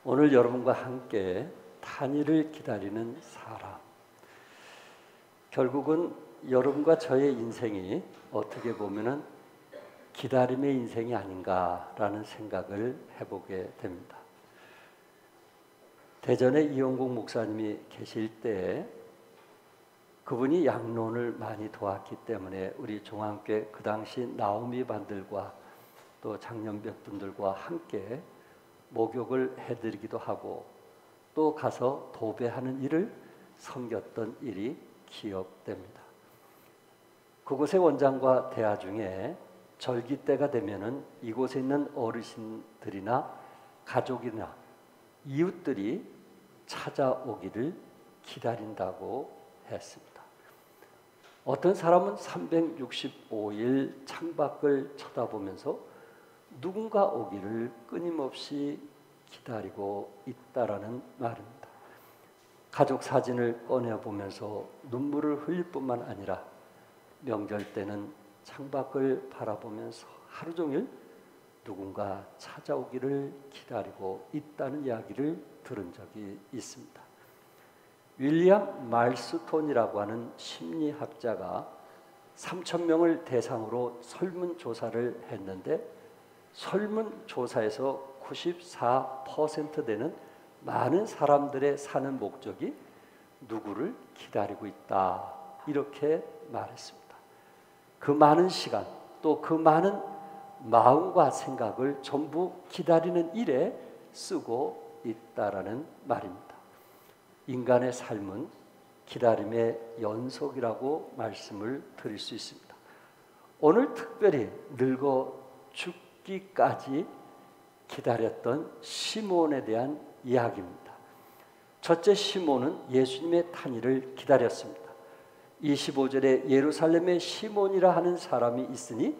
오늘 여러분과 함께 탄일을 기다리는 사람. 결국은 여러분과 저의 인생이 어떻게 보면은 기다림의 인생이 아닌가라는 생각을 해보게 됩니다. 대전에 이용국 목사님이 계실 때 그분이 양론을 많이 도왔기 때문에 우리 종합교회 그 당시 나오미 반들과 또 장년벽 분들과 함께 목욕을 해드리기도 하고 또 가서 도배하는 일을 섬겼던 일이 기억됩니다. 그곳의 원장과 대화 중에 절기 때가 되면은 이곳에 있는 어르신들이나 가족이나 이웃들이 찾아오기를 기다린다고 했습니다. 어떤 사람은 365일 창밖을 쳐다보면서 누군가 오기를 끊임없이 기다리고 있다라는 말입니다. 가족 사진을 꺼내보면서 눈물을 흘릴 뿐만 아니라 명절 때는 창밖을 바라보면서 하루 종일 누군가 찾아오기를 기다리고 있다는 이야기를 들은 적이 있습니다. 윌리엄 말스톤이라고 하는 심리학자가 3,000명을 대상으로 설문조사를 했는데 설문조사에서 94% 되는 많은 사람들의 사는 목적이 누구를 기다리고 있다 이렇게 말했습니다. 그 많은 시간 또 그 많은 마음과 생각을 전부 기다리는 일에 쓰고 있다라는 말입니다. 인간의 삶은 기다림의 연속이라고 말씀을 드릴 수 있습니다. 오늘 특별히 늙어 죽기까지 기다렸던 시몬에 대한 이야기입니다. 첫째 시몬은 예수님의 탄일을 기다렸습니다. 25절에 예루살렘에 시몬이라 하는 사람이 있으니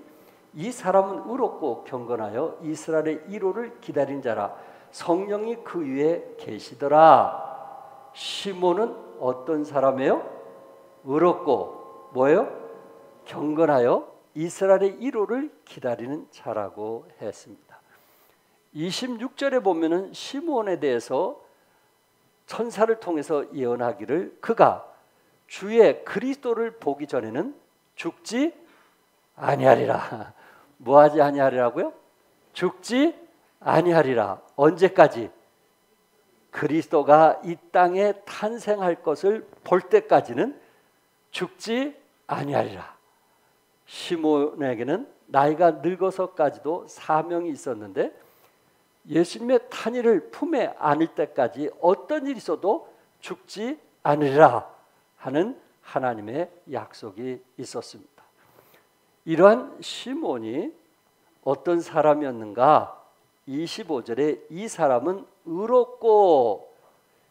이 사람은 의롭고 경건하여 이스라엘의 1호를 기다린 자라 성령이 그 위에 계시더라. 시몬은 어떤 사람이에요? 의롭고 뭐예요? 경건하여 이스라엘의 1호를 기다리는 자라고 했습니다. 26절에 보면은 시몬에 대해서 천사를 통해서 예언하기를 그가 주의 그리스도를 보기 전에는 죽지 아니하리라. 뭐하지 아니하리라고요? 죽지 아니하리라. 언제까지? 그리스도가 이 땅에 탄생할 것을 볼 때까지는 죽지 아니하리라. 시몬에게는 나이가 늙어서까지도 사명이 있었는데 예수님의 탄일을 품에 안을 때까지 어떤 일이 있어도 죽지 않으리라 하는 하나님의 약속이 있었습니다. 이러한 시몬이 어떤 사람이었는가? 25절에 이 사람은 의롭고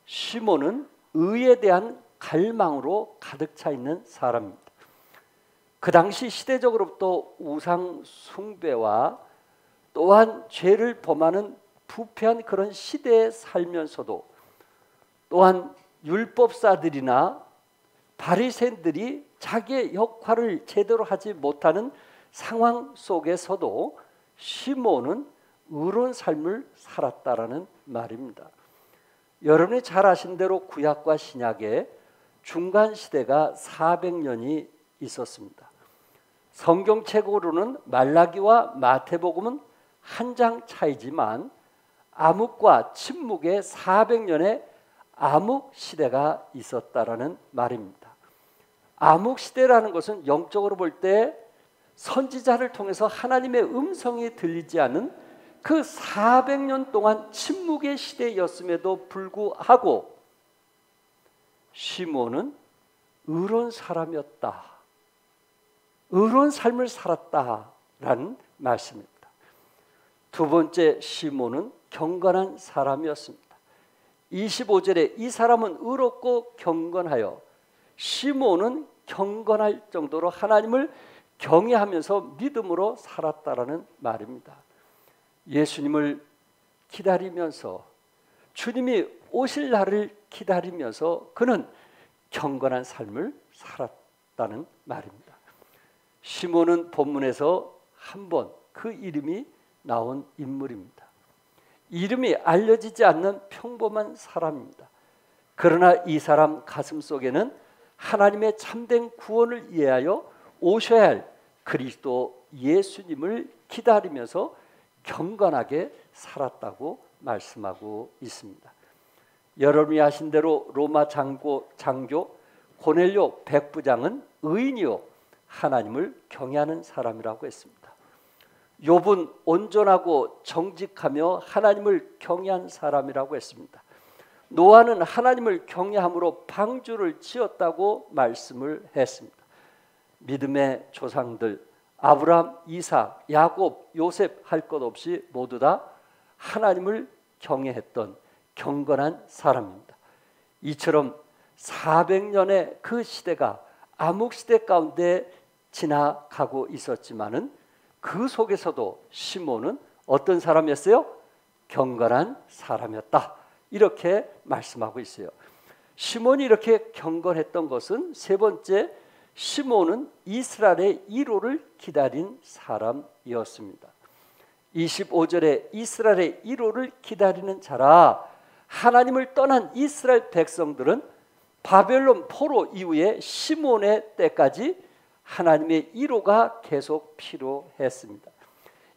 시몬은 의에 대한 갈망으로 가득 차 있는 사람입니다. 그 당시 시대적으로부터 우상 숭배와 또한 죄를 범하는 부패한 그런 시대에 살면서도 또한 율법사들이나 바리새인들이 자기의 역할을 제대로 하지 못하는 상황 속에서도 시몬은 의로운 삶을 살았다라는 말입니다. 여러분이 잘 아신 대로 구약과 신약의 중간 시대가 400년이 있었습니다. 성경책으로는 말라기와 마태복음은 한 장 차이지만 암흑과 침묵의 400년의 암흑 시대가 있었다라는 말입니다. 암흑 시대라는 것은 영적으로 볼 때 선지자를 통해서 하나님의 음성이 들리지 않은 그 400년 동안 침묵의 시대였음에도 불구하고 시몬은 의로운 사람이었다. 의로운 삶을 살았다라는 말씀입니다. 두 번째 시몬은 경건한 사람이었습니다. 25절에 이 사람은 의롭고 경건하여 시몬은 경건할 정도로 하나님을 경외하면서 믿음으로 살았다라는 말입니다. 예수님을 기다리면서 주님이 오실 날을 기다리면서 그는 경건한 삶을 살았다는 말입니다. 시몬은 본문에서 한 번 그 이름이 나온 인물입니다. 이름이 알려지지 않는 평범한 사람입니다. 그러나 이 사람 가슴 속에는 하나님의 참된 구원을 이해하여 오셔야 할 그리스도 예수님을 기다리면서 경건하게 살았다고 말씀하고 있습니다. 여러분이 아신 대로 로마 장교 고넬료 백부장은 의인이요 하나님을 경외하는 사람이라고 했습니다. 욥은 온전하고 정직하며 하나님을 경외한 사람이라고 했습니다. 노아는 하나님을 경외함으로 방주를 지었다고 말씀을 했습니다. 믿음의 조상들 아브라함, 이삭, 야곱, 요셉 할 것 없이 모두 다 하나님을 경외했던 경건한 사람입니다. 이처럼 400년의 그 시대가 암흑시대 가운데 지나가고 있었지만은 그 속에서도 시몬은 어떤 사람이었어요? 경건한 사람이었다. 이렇게 말씀하고 있어요. 시몬이 이렇게 경건했던 것은 세 번째, 시몬은 이스라엘의 1호를 기다린 사람이었습니다. 25절에 이스라엘의 1호를 기다리는 자라. 하나님을 떠난 이스라엘 백성들은 바벨론 포로 이후에 시몬의 때까지 하나님의 1호가 계속 필요했습니다.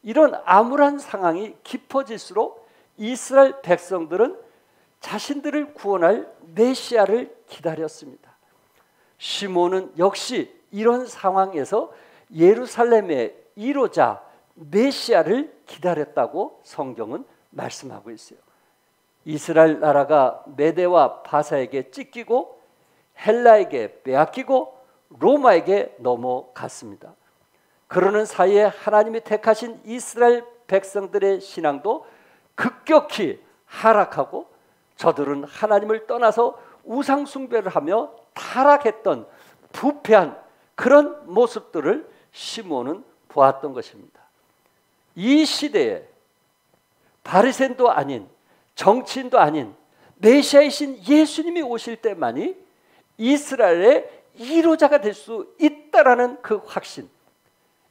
이런 암울한 상황이 깊어질수록 이스라엘 백성들은 자신들을 구원할 메시아를 기다렸습니다. 시몬은 역시 이런 상황에서 예루살렘의 1호자 메시아를 기다렸다고 성경은 말씀하고 있어요. 이스라엘 나라가 메대와 바사에게 찢기고 헬라에게 빼앗기고 로마에게 넘어갔습니다. 그러는 사이에 하나님이 택하신 이스라엘 백성들의 신앙도 급격히 하락하고 저들은 하나님을 떠나서 우상 숭배를 하며 타락했던 부패한 그런 모습들을 시몬은 보았던 것입니다. 이 시대에 바리새인도 아닌 정치인도 아닌 메시아이신 예수님이 오실 때만이 이스라엘의 1호자가 될 수 있다라는 그 확신,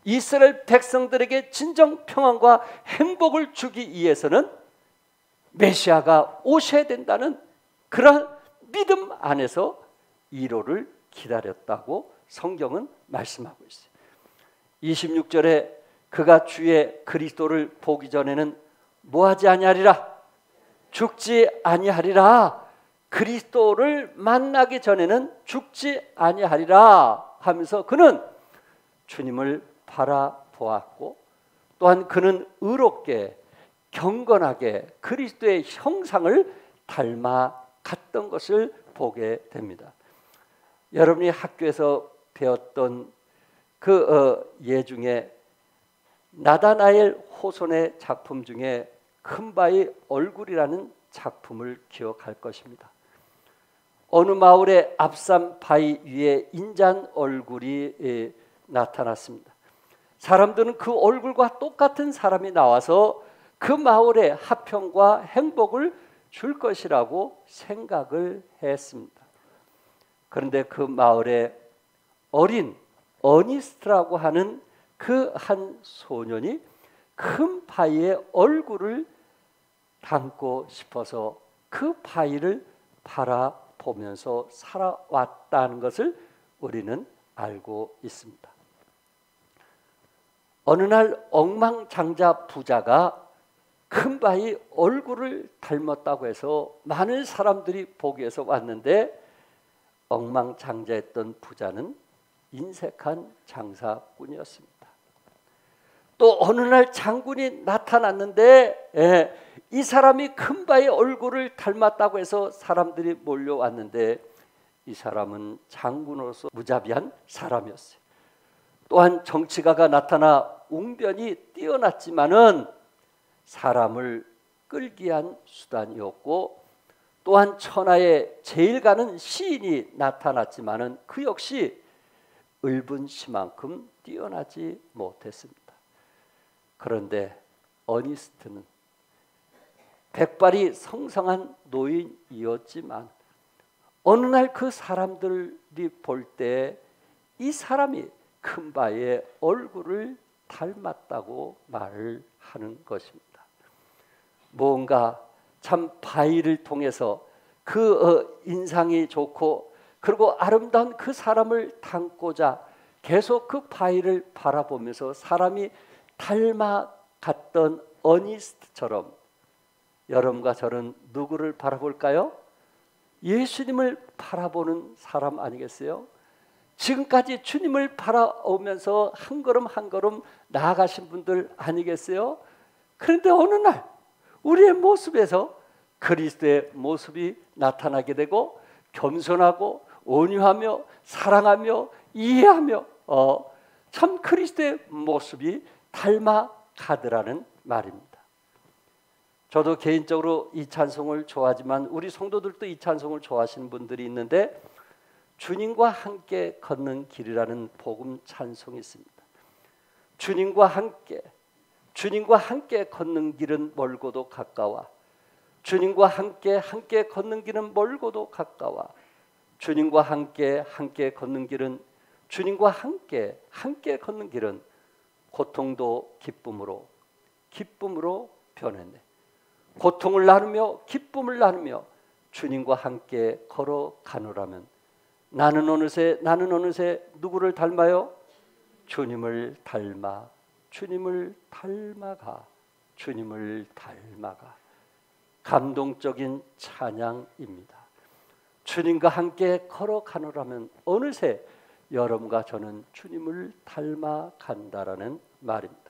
이스라엘 백성들에게 진정 평안과 행복을 주기 위해서는 메시아가 오셔야 된다는 그런 믿음 안에서 1호를 기다렸다고 성경은 말씀하고 있어요. 26절에 그가 주의 그리스도를 보기 전에는 뭐하지 아니하리라? 죽지 아니하리라. 그리스도를 만나기 전에는 죽지 아니하리라 하면서 그는 주님을 바라보았고 또한 그는 의롭게 경건하게 그리스도의 형상을 닮아갔던 것을 보게 됩니다. 여러분이 학교에서 배웠던 그 예 중에 나다나엘 호손의 작품 중에 큰바위 얼굴이라는 작품을 기억할 것입니다. 어느 마을의 앞산 바위 위에 인자한 얼굴이 나타났습니다. 사람들은 그 얼굴과 똑같은 사람이 나와서 그 마을의 화평과 행복을 줄 것이라고 생각을 했습니다. 그런데 그 마을에 어린 어니스트라고 하는 그 한 소년이 큰 바위의 얼굴을 담고 싶어서 그 바위를 바라보면서 살아왔다는 것을 우리는 알고 있습니다. 어느 날 억만장자 부자가 큰 바위 얼굴을 닮았다고 해서 많은 사람들이 보기 위해서 왔는데 억만장자였던 부자는 인색한 장사꾼이었습니다. 또 어느 날 장군이 나타났는데 이 사람이 큰 바위 얼굴을 닮았다고 해서 사람들이 몰려왔는데 이 사람은 장군으로서 무자비한 사람이었어요. 또한 정치가가 나타나 웅변이 뛰어났지만은 사람을 끌기 위한 수단이었고 또한 천하에 제일 가는 시인이 나타났지만은 그 역시 읊은 시만큼 뛰어나지 못했습니다. 그런데 어니스트는 백발이 성성한 노인이었지만 어느 날 그 사람들이 볼 때 이 사람이 큰 바위의 얼굴을 닮았다고 말을 하는 것입니다. 뭔가 참 바위를 통해서 그 인상이 좋고 그리고 아름다운 그 사람을 닮고자 계속 그 바위를 바라보면서 사람이 닮아갔던 어니스트처럼 여러분과 저는 누구를 바라볼까요? 예수님을 바라보는 사람 아니겠어요? 지금까지 주님을 바라오면서 한 걸음 한 걸음 나아가신 분들 아니겠어요? 그런데 어느 날 우리의 모습에서 그리스도의 모습이 나타나게 되고 겸손하고 온유하며 사랑하며 이해하며 참 그리스도의 모습이 닮아가더라는 말입니다. 저도 개인적으로 이 찬송을 좋아하지만 우리 성도들도 이 찬송을 좋아하시는 분들이 있는데 주님과 함께 걷는 길이라는 복음 찬송이 있습니다. 주님과 함께 걷는 길은 멀고도 가까워. 주님과 함께 걷는 길은 멀고도 가까워. 주님과 함께 걷는 길은 주님과 함께 걷는 길은 고통도 기쁨으로 변했네. 고통을 나누며 기쁨을 나누며 주님과 함께 걸어가노라면 나는 어느새 누구를 닮아요? 주님을 닮아가. 감동적인 찬양입니다. 주님과 함께 걸어가노라면 어느새 여러분과 저는 주님을 닮아간다라는 말입니다.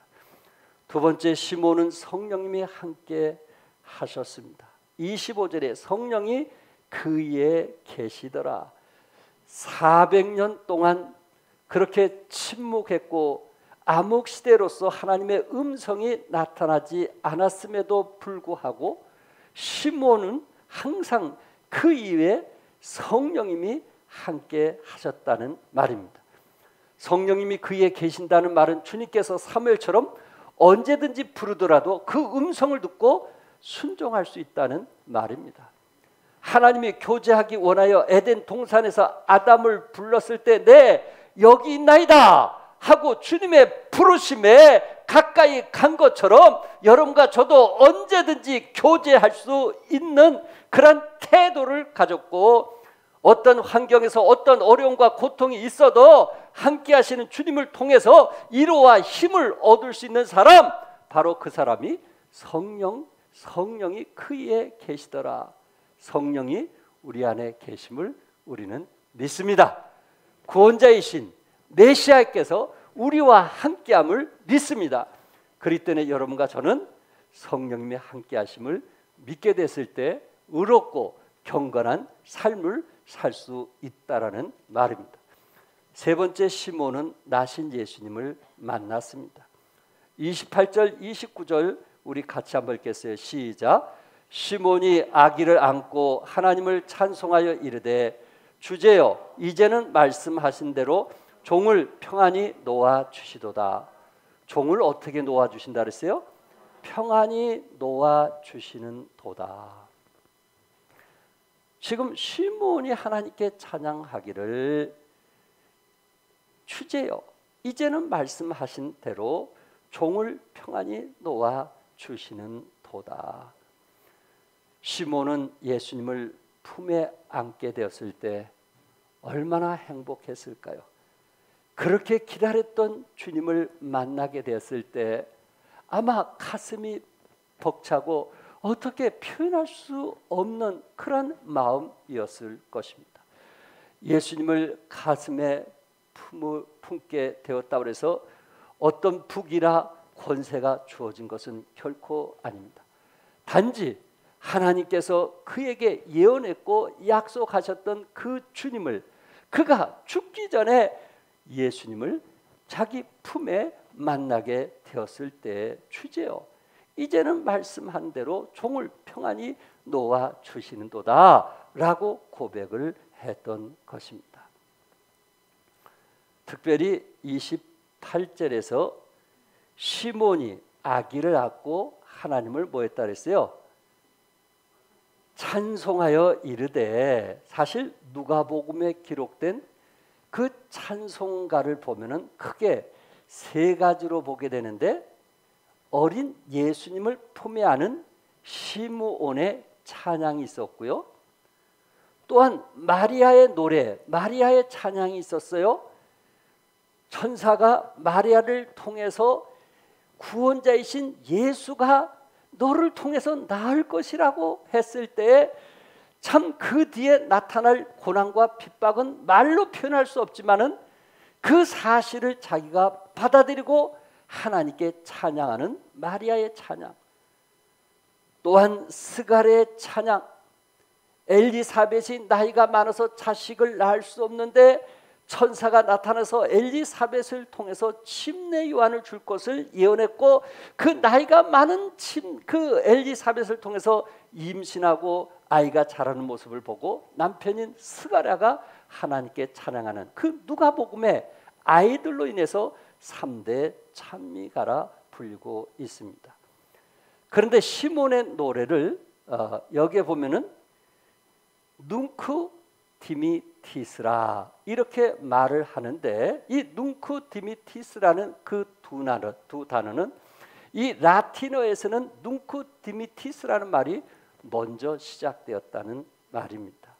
두 번째, 시몬은 성령님이 함께 하셨습니다. 25절에 성령이 그에 계시더라. 400년 동안 그렇게 침묵했고 암흑시대로서 하나님의 음성이 나타나지 않았음에도 불구하고 시몬은 항상 그 이외에 성령님이 함께 하셨다는 말입니다. 성령님이 그에 계신다는 말은 주님께서 사무엘처럼 언제든지 부르더라도 그 음성을 듣고 순종할 수 있다는 말입니다. 하나님이 교제하기 원하여 에덴 동산에서 아담을 불렀을 때 네, 여기 있나이다 하고 주님의 부르심에 가까이 간 것처럼 여러분과 저도 언제든지 교제할 수 있는 그런 태도를 가졌고 어떤 환경에서 어떤 어려움과 고통이 있어도 함께 하시는 주님을 통해서 위로와 힘을 얻을 수 있는 사람, 바로 그 사람이 성령이 그에 계시더라. 성령이 우리 안에 계심을 우리는 믿습니다. 구원자이신 메시아께서 우리와 함께함을 믿습니다. 그렇기 때문에 여러분과 저는 성령님의 함께하심을 믿게 됐을 때 의롭고 경건한 삶을 살 수 있다라는 말입니다. 세 번째, 시몬은 나신 예수님을 만났습니다. 28절 29절 우리 같이 한번 읽겠어요. 시작. 시몬이 아기를 안고 하나님을 찬송하여 이르되 주제여 이제는 말씀하신 대로 종을 평안히 놓아 주시도다. 종을 어떻게 놓아 주신다 그랬어요? 평안히 놓아 주시는 도다. 지금 시몬이 하나님께 찬양하기를 주제여 이제는 말씀하신 대로 종을 평안히 놓아 주시는 도다. 시몬은 예수님을 품에 안게 되었을 때 얼마나 행복했을까요? 그렇게 기다렸던 주님을 만나게 되었을 때 아마 가슴이 벅차고 어떻게 표현할 수 없는 그런 마음이었을 것입니다. 예수님을 가슴에 품게 되었다고 해서 어떤 북이나 권세가 주어진 것은 결코 아닙니다. 단지 하나님께서 그에게 예언했고 약속하셨던 그 주님을 그가 죽기 전에 예수님을 자기 품에 만나게 되었을 때 주제요 이제는 말씀한 대로 종을 평안히 놓아 주시는도다 라고 고백을 했던 것입니다. 특별히 28절에서 시몬이 아기를 안고 하나님을 뭐 했다 그랬어요? 찬송하여 이르되, 사실 누가복음에 기록된 그 찬송가를 보면은 크게 세 가지로 보게 되는데 어린 예수님을 품에 안은 시므온의 찬양이 있었고요. 또한 마리아의 노래, 마리아의 찬양이 있었어요. 천사가 마리아를 통해서 구원자이신 예수가 너를 통해서 나을 것이라고 했을 때에 참 그 뒤에 나타날 고난과 핍박은 말로 표현할 수 없지만은 그 사실을 자기가 받아들이고 하나님께 찬양하는 마리아의 찬양, 또한 스가랴의 찬양, 엘리사벳이 나이가 많아서 자식을 낳을 수 없는데 천사가 나타나서 엘리사벳을 통해서 침례 요한을 줄 것을 예언했고, 그 나이가 많은 그 엘리사벳을 통해서 임신하고 아이가 자라는 모습을 보고 남편인 스가랴가 하나님께 찬양하는 그 누가복음의 아이들로 인해서 3대 찬미가라 불리고 있습니다. 그런데 시몬의 노래를 여기에 보면은 눅크 디미티스라 이렇게 말을 하는데, 이 눅크 디미티스라는 그 두 단어는 이 라틴어에서는 눅크 디미티스라는 말이 먼저 시작되었다는 말입니다.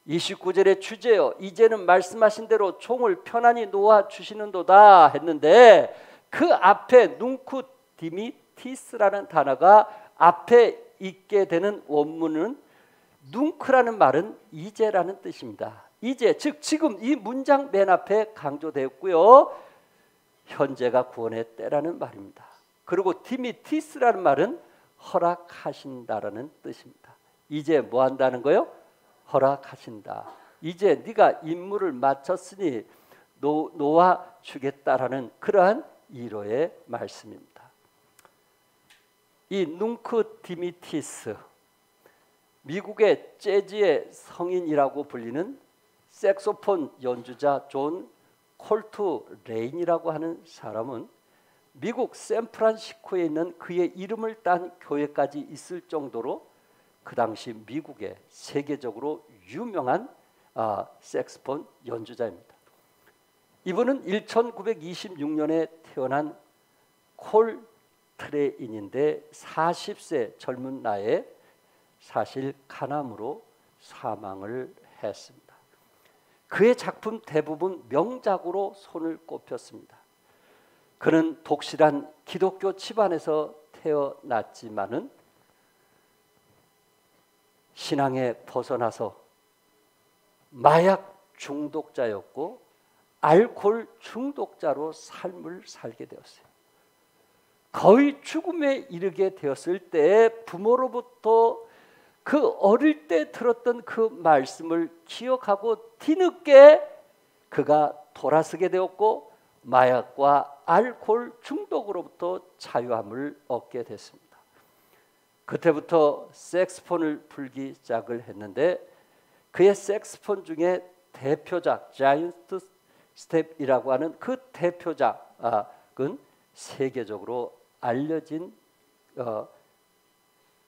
29절의 주제요, 이제는 말씀하신 대로 종을 편안히 놓아 주시는도다 했는데, 그 앞에 눅크 디미티스라는 단어가 앞에 있게 되는 원문은 눅크라는 말은 이제라는 뜻입니다. 이제, 즉 지금 이 문장 맨 앞에 강조되었고요, 현재가 구원의 때라는 말입니다. 그리고 디미티스라는 말은 허락하신다라는 뜻입니다. 이제 뭐 한다는 거요? 허락하신다. 이제 네가 임무를 마쳤으니 놓아 주겠다라는 그러한 위로의 말씀입니다. 이 눅크 디미티스, 미국의 재즈의 성인이라고 불리는 색소폰 연주자 존 콜트레인이라고 하는 사람은 미국 샌프란시스코에 있는 그의 이름을 딴 교회까지 있을 정도로 그 당시 미국의 세계적으로 유명한 색소폰 연주자입니다. 이분은 1926년에 태어난 콜트레인인데 40세 젊은 나이에 사실 간암으로 사망을 했습니다. 그의 작품 대부분 명작으로 손을 꼽혔습니다. 그는 독실한 기독교 집안에서 태어났지만은 신앙에 벗어나서 마약 중독자였고 알코올 중독자로 삶을 살게 되었어요. 거의 죽음에 이르게 되었을 때 부모로부터 그 어릴 때 들었던 그 말씀을 기억하고 뒤늦게 그가 돌아서게 되었고 마약과 알코올 중독으로부터 자유함을 얻게 됐습니다. 그때부터 색스폰을 불기 시작을 했는데, 그의 색스폰 중에 대표작 자이언트 스텝이라고 하는 그 대표작은 세계적으로 알려진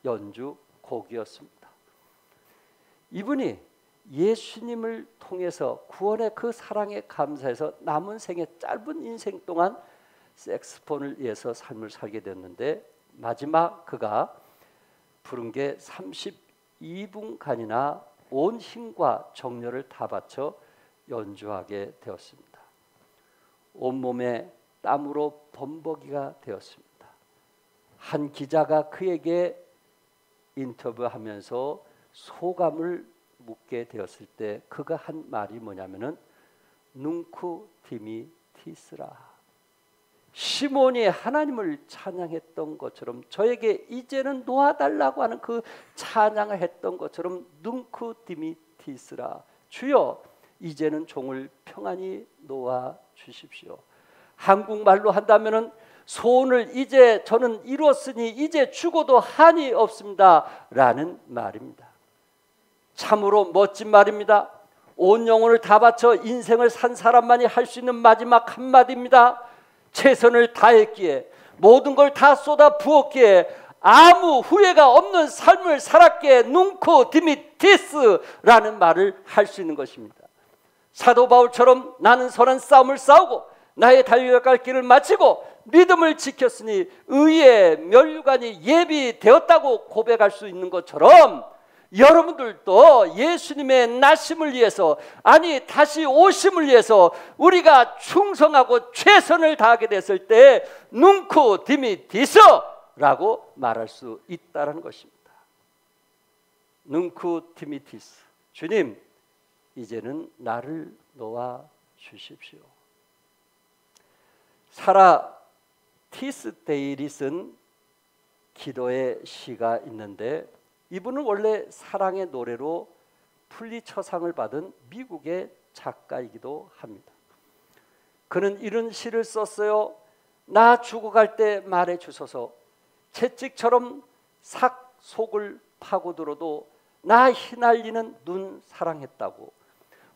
연주 곡이었습니다. 이분이 예수님을 통해서 구원의 그 사랑에 감사해서 남은 생의 짧은 인생 동안 색스폰을 위해서 삶을 살게 됐는데, 마지막 그가 부른 게 32분간이나 온 힘과 정열을 다 바쳐 연주하게 되었습니다. 온몸에 땀으로 범벅이가 되었습니다. 한 기자가 그에게 인터뷰하면서 소감을 묻게 되었을 때 그가 한 말이 뭐냐면은 눅크 디미티스라, 시몬이 하나님을 찬양했던 것처럼 저에게 이제는 놓아달라고 하는 그 찬양을 했던 것처럼 눅크 디미티스라, 주여 이제는 종을 평안히 놓아 주십시오. 한국말로 한다면은 소원을 이제 저는 이루었으니 이제 죽어도 한이 없습니다 라는 말입니다. 참으로 멋진 말입니다. 온 영혼을 다 바쳐 인생을 산 사람만이 할 수 있는 마지막 한마디입니다. 최선을 다했기에 모든 걸 다 쏟아 부었기에 아무 후회가 없는 삶을 살았기에 눅크 디미티스라는 말을 할 수 있는 것입니다. 사도 바울처럼 나는 선한 싸움을 싸우고 나의 달려갈 길을 마치고 믿음을 지켰으니 의의 면류관이 예비되었다고 고백할 수 있는 것처럼 여러분들도 예수님의 나심을 위해서, 아니 다시 오심을 위해서 우리가 충성하고 최선을 다하게 됐을 때 눈코 디미티스라고 말할 수 있다는 것입니다. 눈코 디미티스, 주님 이제는 나를 놓아 주십시오. 사라 티스데일이 쓴 기도의 시가 있는데, 이분은 원래 사랑의 노래로 풀리처상을 받은 미국의 작가이기도 합니다. 그는 이런 시를 썼어요. 나 죽어갈 때 말해 주소서. 채찍처럼 삭 속을 파고들어도 나 휘날리는 눈 사랑했다고.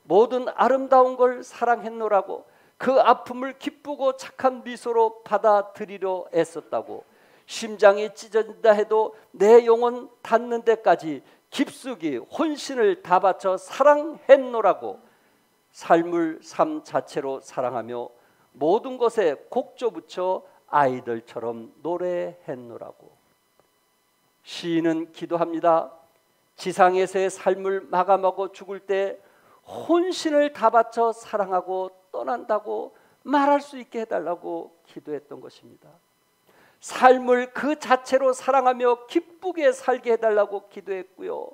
모든 아름다운 걸 사랑했노라고. 그 아픔을 기쁘고 착한 미소로 받아들이려 애썼다고. 심장이 찢어진다 해도 내 영혼 닿는 데까지 깊숙이 혼신을 다 바쳐 사랑했노라고. 삶을 삶 자체로 사랑하며 모든 것에 곡조 붙여 아이들처럼 노래했노라고. 시인은 기도합니다. 지상에서의 삶을 마감하고 죽을 때 혼신을 다 바쳐 사랑하고 떠난다고 말할 수 있게 해달라고 기도했던 것입니다. 삶을 그 자체로 사랑하며 기쁘게 살게 해달라고 기도했고요.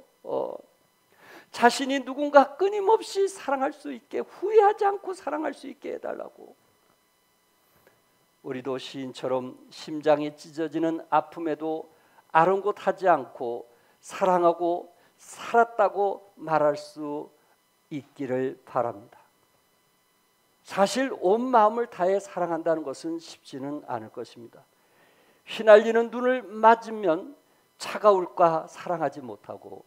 자신이 누군가 끊임없이 사랑할 수 있게, 후회하지 않고 사랑할 수 있게 해달라고. 우리도 시인처럼 심장이 찢어지는 아픔에도 아랑곳하지 않고 사랑하고 살았다고 말할 수 있기를 바랍니다. 사실 온 마음을 다해 사랑한다는 것은 쉽지는 않을 것입니다. 휘날리는 눈을 맞으면 차가울까 사랑하지 못하고,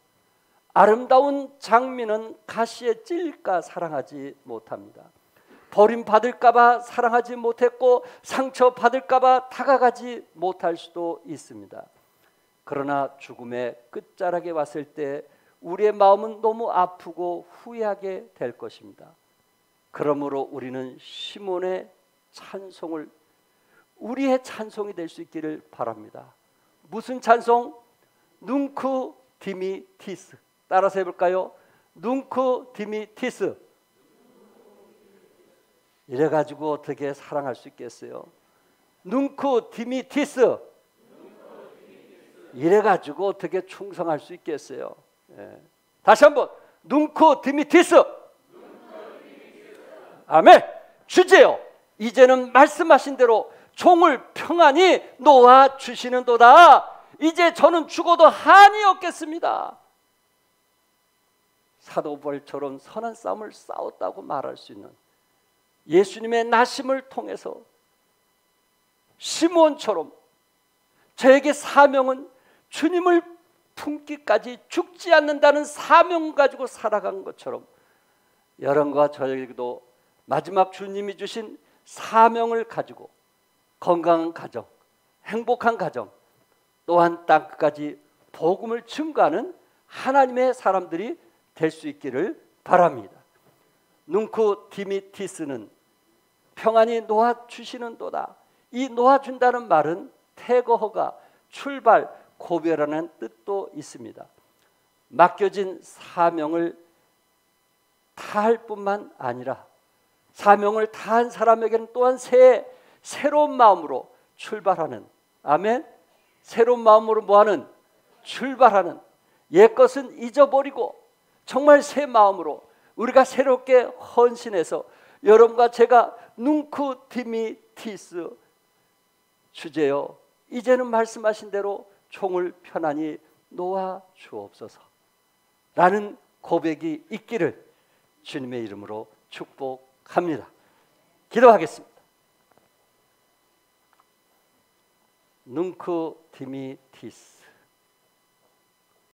아름다운 장미는 가시에 찔릴까 사랑하지 못합니다. 버림받을까 봐 사랑하지 못했고, 상처받을까 봐 다가가지 못할 수도 있습니다. 그러나 죽음의 끝자락에 왔을 때 우리의 마음은 너무 아프고 후회하게 될 것입니다. 그러므로 우리는 시몬의 찬송을 우리의 찬송이 될 수 있기를 바랍니다. 무슨 찬송? 눈쿠 디미티스. 따라서 해볼까요? 눈쿠 디미티스. 이래가지고 어떻게 사랑할 수 있겠어요? 눈쿠 디미티스. 이래가지고 어떻게 충성할 수 있겠어요? 예. 다시 한번 눈쿠 디미티스. 아멘. 주제요, 이제는 말씀하신 대로 종을 평안히 놓아 주시는도다. 이제 저는 죽어도 한이 없겠습니다. 사도 바울처럼 선한 싸움을 싸웠다고 말할 수 있는 예수님의 나심을 통해서 시몬처럼 저에게 사명은 주님을 품기까지 죽지 않는다는 사명 가지고 살아간 것처럼, 여러분과 저에게도 마지막 주님이 주신 사명을 가지고 건강한 가정, 행복한 가정, 또한 땅끝까지 복음을 증거하는 하나님의 사람들이 될 수 있기를 바랍니다. 눈쿠 디미티스는 평안히 놓아주시는도다. 이 놓아준다는 말은 태거허가, 출발, 고별하는 뜻도 있습니다. 맡겨진 사명을 다할 뿐만 아니라 사명을 다한 사람에게는 또한 새로운 마음으로 출발하는, 아멘, 새로운 마음으로 뭐하는? 출발하는, 옛것은 잊어버리고 정말 새 마음으로 우리가 새롭게 헌신해서 여러분과 제가 눈쿠 디미티스, 주제요, 이제는 말씀하신 대로 총을 편안히 놓아 주옵소서 라는 고백이 있기를 주님의 이름으로 축복합니다. 기도하겠습니다. 눈쿠 디미티스.